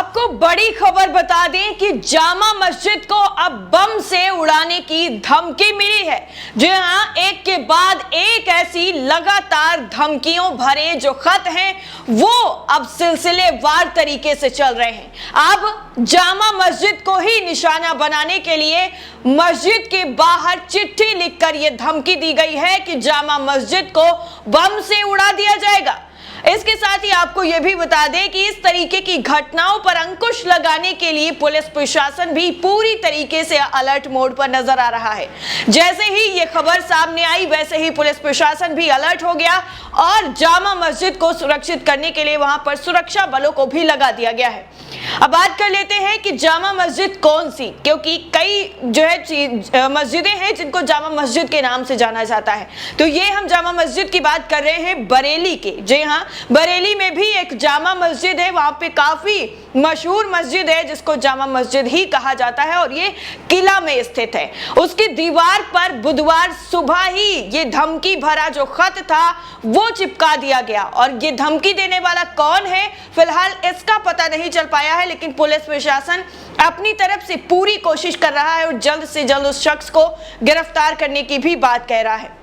आपको बड़ी खबर बता दें कि जामा मस्जिद को अब बम से उड़ाने की धमकी मिली है। जी हां, एक के बाद एक ऐसी लगातार धमकियों भरे जो खत हैं वो अब सिलसिलेवार तरीके से चल रहे हैं। अब जामा मस्जिद को ही निशाना बनाने के लिए मस्जिद के बाहर चिट्ठी लिखकर यह धमकी दी गई है कि जामा मस्जिद को बम से उड़ा दिया जाएगा। इसके साथ ही आपको यह भी बता दें कि इस तरीके की घटनाओं पर अंकुश लगाने के लिए पुलिस प्रशासन भी पूरी तरीके से अलर्ट मोड पर नजर आ रहा है। जैसे ही यह खबर सामने आई वैसे ही पुलिस प्रशासन भी अलर्ट हो गया और जामा मस्जिद को सुरक्षित करने के लिए वहां पर सुरक्षा बलों को भी लगा दिया गया है। अब बात कर लेते हैं कि जामा मस्जिद कौन सी, क्योंकि कई जो है मस्जिदें हैं जिनको जामा मस्जिद के नाम से जाना जाता है। तो ये हम जामा मस्जिद की बात कर रहे हैं बरेली के। जी हाँ, बरेली में भी एक जामा मस्जिद है, वहां पे काफी मशहूर मस्जिद है जिसको जामा मस्जिद ही कहा जाता है और ये किला में स्थित है। उसकी दीवार पर बुधवार सुबह ही ये धमकी भरा जो खत था वो चिपका दिया गया और ये धमकी देने वाला कौन है फिलहाल इसका पता नहीं चल पाया है, लेकिन पुलिस प्रशासन अपनी तरफ से पूरी कोशिश कर रहा है और जल्द से जल्द उस शख्स को गिरफ्तार करने की भी बात कह रहा है।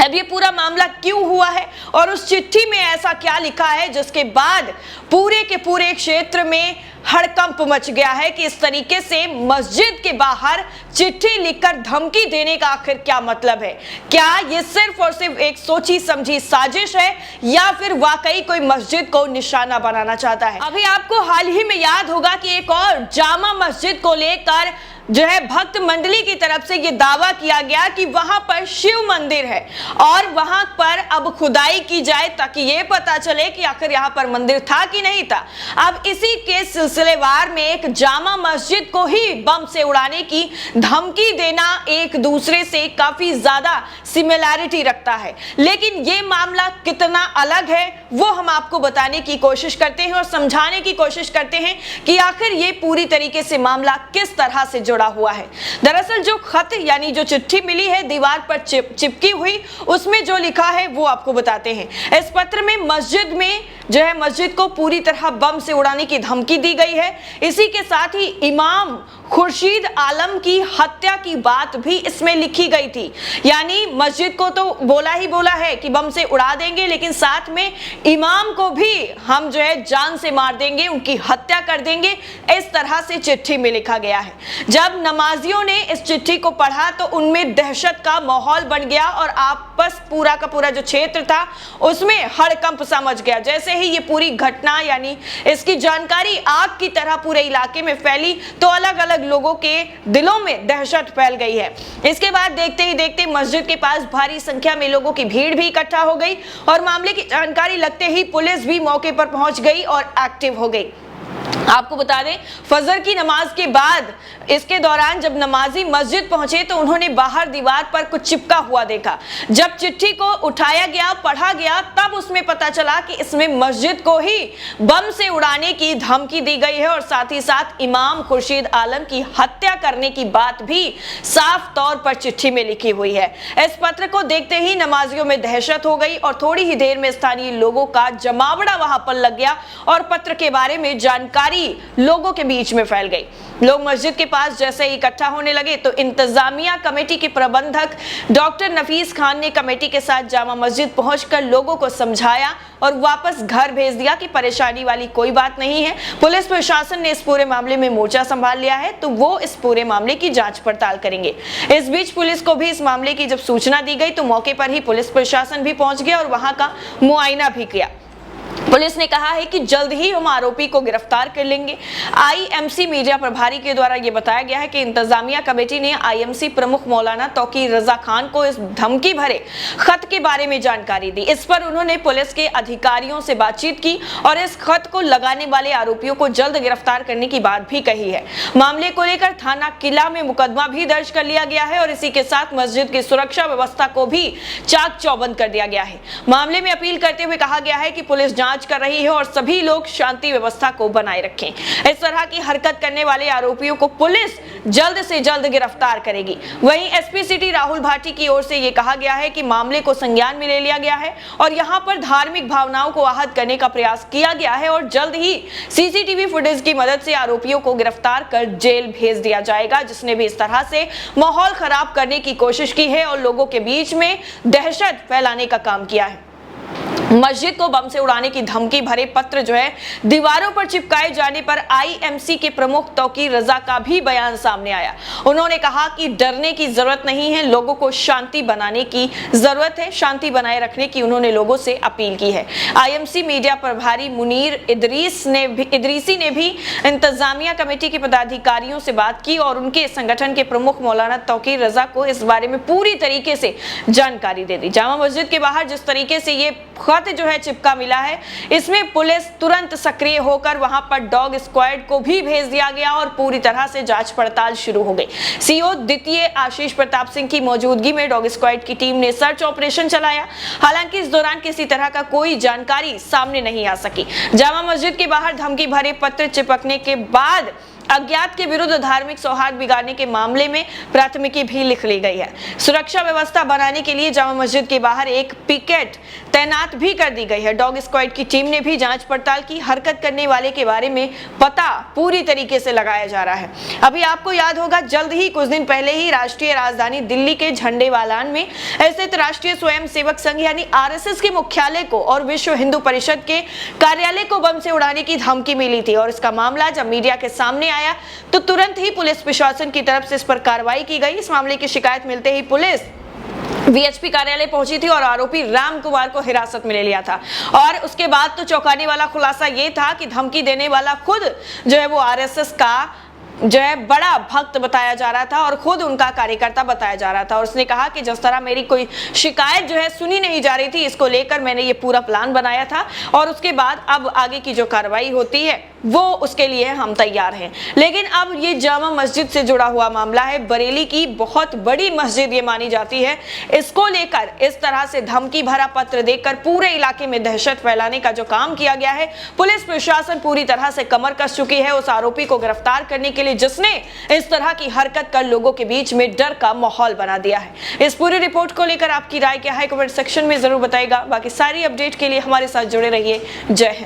अब ये पूरा मामला क्यों हुआ है और उस चिट्ठी में ऐसा क्या लिखा है जिसके बाद पूरे के पूरे क्षेत्र में हड़कंप मच गया है कि इस तरीके से मस्जिद के बाहर चिट्ठी लिखकर धमकी देने का आखिर क्या मतलब है? क्या ये सिर्फ और सिर्फ एक सोची समझी साजिश है या फिर वाकई कोई मस्जिद को निशाना बनाना चाहता है? अभी आपको हाल ही में याद होगा कि एक और जामा मस्जिद को लेकर जो है भक्त मंडली की तरफ से ये दावा किया गया कि वहां पर शिव मंदिर है और वहां पर अब खुदाई की जाए ताकि ये पता चले कि आखिर यहाँ पर मंदिर था कि नहीं था। अब इसी के सिलसिलेवार में एक जामा मस्जिद को ही बम से उड़ाने की धमकी देना एक दूसरे से काफी ज्यादा सिमिलैरिटी रखता है, लेकिन ये मामला कितना अलग है वो हम आपको बताने की कोशिश करते हैं और समझाने की कोशिश करते हैं कि आखिर ये पूरी तरीके से मामला किस तरह से जुड़ा हुआ है। दरअसल जो खत यानी जो चिट्ठी मिली है दीवार पर चिपकी हुई, उसमें जो लिखा है वो आपको बताते हैं। इस पत्र में मस्जिद में जो है मस्जिद को पूरी तरह बम से उड़ाने की धमकी दी गई है। इसी के साथ ही इमाम खुर्शीद आलम की हत्या की बात भी इसमें लिखी गई थी, यानी मस्जिद को तो बोला ही बोला है कि बम से उड़ा देंगे, लेकिन साथ में इमाम को भी हम जो है जान से मार देंगे, उनकी हत्या कर देंगे। इस तरह से चिट्ठी में लिखा गया है। जब नमाजियों ने इस चिट्ठी को पढ़ा तो उनमें दहशत का माहौल बन गया और आपस पूरा का पूरा जो क्षेत्र था उसमें हड़कंप सा मच गया। जैसे ही ये पूरी घटना यानी इसकी जानकारी आग की तरह पूरे इलाके में फैली तो अलग अलग लोगों के दिलों में दहशत फैल गई है। इसके बाद देखते ही देखते मस्जिद के पास भारी संख्या में लोगों की भीड़ भी इकट्ठा हो गई और मामले की जानकारी लगते ही पुलिस भी मौके पर पहुंच गई और एक्टिव हो गई। आपको बता दें फजर की नमाज के बाद इसके दौरान जब नमाजी मस्जिद पहुंचे तो उन्होंने बाहर दीवार पर कुछ चिपका हुआ देखा। जब चिट्ठी को उठाया गया, पढ़ा गया, तब उसमें पता चला कि इसमें मस्जिद को ही बम से उड़ाने की धमकी दी गई है और साथ ही साथ इमाम खुर्शीद आलम की हत्या करने की बात भी साफ तौर पर चिट्ठी में लिखी हुई है। इस पत्र को देखते ही नमाजियों में दहशत हो गई और थोड़ी ही देर में स्थानीय लोगों का जमावड़ा वहां पर लग गया और पत्र के बारे में जानकारी लोगों के बीच में फैल गई। लोग मस्जिद के पास जैसे ही इकट्ठा होने लगे तो इंतजामिया कमेटी के प्रबंधक डॉक्टर नफीस खान ने कमेटी के साथ जामा मस्जिद पहुंचकर लोगों को समझाया और वापस घर भेज दिया कि परेशानी वाली कोई बात नहीं है। पुलिस प्रशासन ने इस पूरे मामले में मोर्चा संभाल लिया है तो वो इस पूरे मामले की जांच पड़ताल करेंगे। इस बीच पुलिस को भी इस मामले की जब सूचना दी गई तो मौके पर ही पुलिस प्रशासन भी पहुंच गया और वहां का मुआयना भी किया। पुलिस ने कहा है कि जल्द ही हम आरोपी को गिरफ्तार कर लेंगे। आईएमसी मीडिया प्रभारी के द्वारा यह बताया गया है कि इंतजामिया कमेटी ने आईएमसी प्रमुख मौलाना तौकीर रजा खान को इस धमकी भरे खत के बारे में जानकारी दी। इस पर उन्होंने पुलिस के अधिकारियों से बातचीत की और इस खत को लगाने वाले आरोपियों को जल्द गिरफ्तार करने की बात भी कही है। मामले को लेकर थाना किला में मुकदमा भी दर्ज कर लिया गया है और इसी के साथ मस्जिद की सुरक्षा व्यवस्था को भी चाक चौबंद कर दिया गया है। मामले में अपील करते हुए कहा गया है कि पुलिस जांच जांच कर रही है और सभी लोग शांति व्यवस्था को बनाए रखें। इस तरह की हरकत करने वाले आरोपियों को पुलिस जल्द से जल्द गिरफ्तार करेगी। वहीं एसपी सिटी राहुल भाटी की ओर से यह कहा गया है कि मामले को संज्ञान में ले लिया गया है और यहां पर धार्मिक भावनाओं को आहत करने का प्रयास किया गया है और जल्द ही सीसीटीवी फुटेज की मदद से आरोपियों को गिरफ्तार कर जेल भेज दिया जाएगा, जिसने भी इस तरह से माहौल खराब करने की कोशिश की है और लोगों के बीच में दहशत फैलाने का काम किया है। मस्जिद को बम से उड़ाने की धमकी भरे पत्र जो है दीवारों पर चिपकाए जाने पर आईएमसी के प्रमुख तौकीर रजा का भी बयान सामने आया। उन्होंने कहा कि डरने की जरूरत नहीं है, लोगों को शांति बनाने की जरूरत है, शांति बनाए रखने की उन्होंने लोगों से अपील की है। आईएमसी मीडिया प्रभारी मुनीर इदरीसी ने भी इंतजामिया कमेटी के पदाधिकारियों से बात की और उनके संगठन के प्रमुख मौलाना तौकीर रजा को इस बारे में पूरी तरीके से जानकारी दे दी। जामा मस्जिद के बाहर जिस तरीके से ये खत जो है चिपका मिला है, इसमें पुलिस तुरंत सक्रिय होकर वहां पर डॉग स्क्वाड को भी भेज दिया गया और पूरी तरह से जांच पड़ताल शुरू हो गई। सीओ द्वितीय आशीष प्रताप सिंह की मौजूदगी में डॉग स्क्वाड की टीम ने सर्च ऑपरेशन चलाया। हालांकि इस दौरान किसी तरह का कोई जानकारी सामने नहीं आ सकी। जामा मस्जिद के बाहर धमकी भरे पत्र चिपकने के बाद अज्ञात के विरुद्ध धार्मिक सौहार्द बिगाड़ने के मामले में प्राथमिकी भी लिख ली गई है। सुरक्षा व्यवस्था बनाने के लिए जामा मस्जिद के बाहर एक पिकेट तैनात भी कर दी गई है। डॉग स्क्वाड की टीम ने भी जांच पड़ताल की। हरकत करने वाले के बारे में पता पूरी तरीके से लगाया जा रहा है। अभी आपको याद होगा, जल्द ही कुछ दिन पहले ही राष्ट्रीय राजधानी दिल्ली के झंडेवालान में स्थित राष्ट्रीय स्वयं सेवक संघ यानी आरएसएस के मुख्यालय को और विश्व हिंदू परिषद के कार्यालय को बम से उड़ाने की धमकी मिली थी और इसका मामला जब मीडिया के सामने आया तो तुरंत ही पुलिस प्रशासन की तरफ से इस पर कार्रवाई की गई। इस मामले की शिकायत मिलते ही पुलिस वीएचपी कार्यालय पहुंची थी और आरोपी राम कुमार को हिरासत में ले लिया था। और उसके बाद तो चौंकाने वाला खुलासा यह था कि धमकी देने वाला खुद जो है वो आरएसएस का जो है बड़ा भक्त बताया जा रहा था और खुद उनका कार्यकर्ता बताया जा रहा था। और उसने कहा कि जिस तरह मेरी कोई शिकायत जो है सुनी नहीं जा रही थी, इसको लेकर मैंने ये पूरा प्लान बनाया था और उसके बाद अब आगे की जो कार्रवाई होती है वो उसके लिए हम तैयार हैं। लेकिन अब ये जामा मस्जिद से जुड़ा हुआ मामला है। बरेली की बहुत बड़ी मस्जिद ये मानी जाती है। इसको लेकर इस तरह से धमकी भरा पत्र देकर पूरे इलाके में दहशत फैलाने का जो काम किया गया है, पुलिस प्रशासन पूरी तरह से कमर कस चुकी है उस आरोपी को गिरफ्तार करने के लिए जिसने इस तरह की हरकत कर लोगों के बीच में डर का माहौल बना दिया है। इस पूरी रिपोर्ट को लेकर आपकी राय क्या है, कमेंट सेक्शन में जरूर बताइएगा। बाकी सारी अपडेट के लिए हमारे साथ जुड़े रहिए। जय हिंद।